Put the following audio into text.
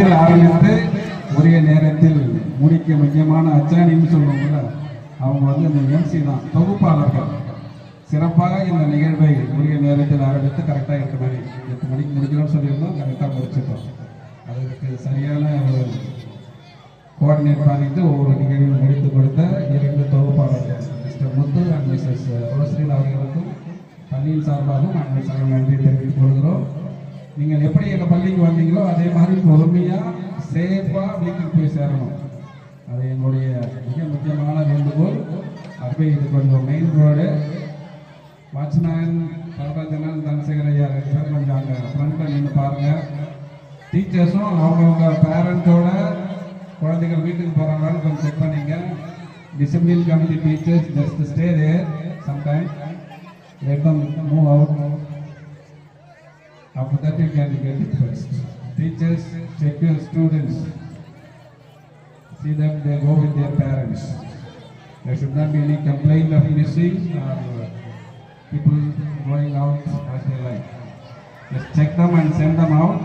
நேரத்தில் ஆரம்பித்து உரிய நேரத்தில் முடிக்க முக்கியமான அச்சாணின்னு சொல்லுவாங்கல்ல, அவங்க வந்து இந்த எம்சி தான், தொகுப்பாளர்கள். சிறப்பாக இந்த நிகழ்வை உரிய நேரத்தில் ஆரம்பித்து கரெக்டாக 8 மணிக்கு முடிக்கணும்னு சொல்லியிருந்தோம். கரெக்டாக முடிச்சிட்டோம். அதற்கு சரியான ஒரு கோஆர்டினேட் பண்ணிட்டு ஒவ்வொரு நிகழ்வும் முடித்து கொடுத்த 2 தொகுப்பாளர்கள் மிஸ்டர் முத்து அண்ட் மிஸ்ஸஸ் ரோஸ்ரீன் அவர்களுக்கும் பள்ளியின் சார்பாகவும் நாங்கள் சார் நன்றி தெரிவித்துக் கொள்கிறோம். நீங்கள் எப்படி எங்கள் பள்ளிக்கு வந்தீங்களோ அதே மாதிரி பொறுமையாக சேஃபாக வீட்டுக்கு போய் சேரணும். அது என்னுடைய மிக முக்கியமான வேண்டுகோள். அப்போ இது கொஞ்சம் மெயின் ரோடு, வாட்ச்மேன் கலராஜனன் தனசேகர் ஐயா கொஞ்சம் அங்கே ஃப்ரண்ட்டில் நின்று பாருங்கள். டீச்சர்ஸும் அவங்கவுங்க பேரண்ட்ஸோட குழந்தைகள் வீட்டுக்கு போகிறாங்களான்னு கொஞ்சம் செக் பண்ணிங்க. Discipline committee teachers just stay there sometime, let them move out. After that you can get it first. Teachers, check your students, see that they go with their parents. There should not be any complaint of missing or people going out as they like. Just check them and send them out.